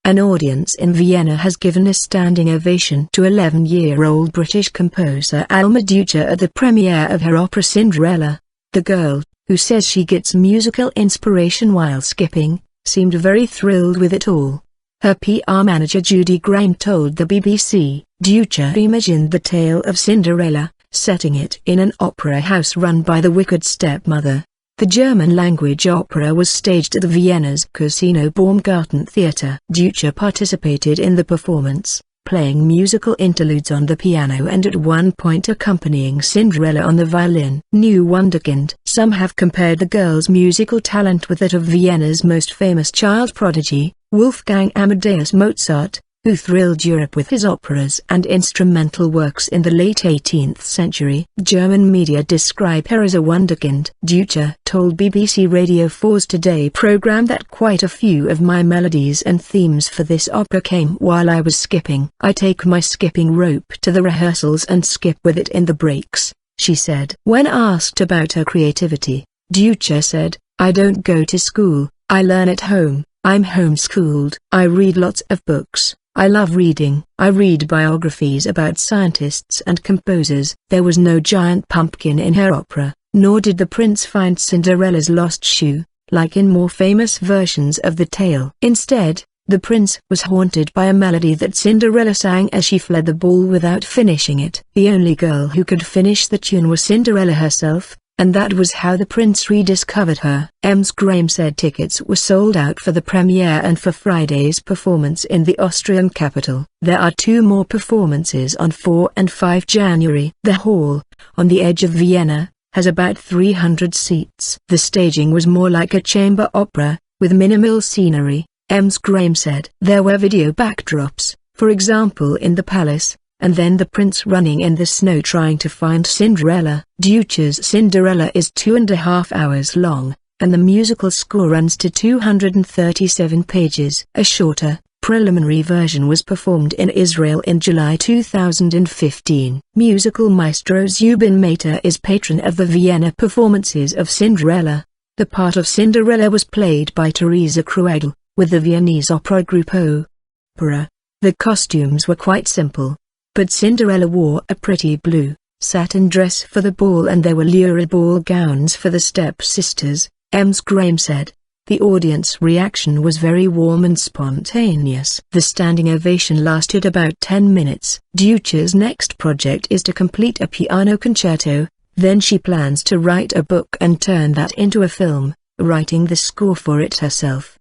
An audience in Vienna has given a standing ovation to 11-year-old British composer Alma Deutscher at the premiere of her opera Cinderella. The girl, who says she gets musical inspiration while skipping, seemed very thrilled with it all. Her PR manager Judy Grahame told the BBC, Deutscher reimagined the tale of Cinderella, setting it in an opera house run by the wicked stepmother. The German-language opera was staged at the Vienna's Casino Baumgarten Theatre. Deutscher participated in the performance, playing musical interludes on the piano and at one point accompanying Cinderella on the violin. New Wunderkind. Some have compared the girl's musical talent with that of Vienna's most famous child prodigy, Wolfgang Amadeus Mozart, who thrilled Europe with his operas and instrumental works in the late 18th century. German media describe her as a wunderkind. Deutscher told BBC Radio 4's Today program that quite a few of my melodies and themes for this opera came while I was skipping. I take my skipping rope to the rehearsals and skip with it in the breaks, she said. When asked about her creativity, Deutscher said, "I don't go to school, I learn at home. I'm homeschooled. I read lots of books. I love reading. I read biographies about scientists and composers." There was no giant pumpkin in her opera, nor did the prince find Cinderella's lost shoe, like in more famous versions of the tale. Instead, the prince was haunted by a melody that Cinderella sang as she fled the ball without finishing it. The only girl who could finish the tune was Cinderella herself, and that was how the prince rediscovered her. Ms. Grahame said tickets were sold out for the premiere and for Friday's performance in the Austrian capital. There are 2 more performances on 4 and 5 January. The hall, on the edge of Vienna, has about 300 seats. The staging was more like a chamber opera, with minimal scenery, Ms. Grahame said. There were video backdrops, for example in the palace, and then the prince running in the snow trying to find Cinderella. Deutscher's Cinderella is 2.5 hours long, and the musical score runs to 237 pages. A shorter, preliminary version was performed in Israel in July 2015. Musical maestro Zubin Mehta is patron of the Vienna performances of Cinderella. The part of Cinderella was played by Teresa Kruegel, with the Viennese opera group Opera. The costumes were quite simple, but Cinderella wore a pretty blue, satin dress for the ball and there were lurid ball gowns for the stepsisters, Ms. Grahame said. The audience reaction was very warm and spontaneous. The standing ovation lasted about 10 minutes. Deutscher's next project is to complete a piano concerto, then she plans to write a book and turn that into a film, writing the score for it herself.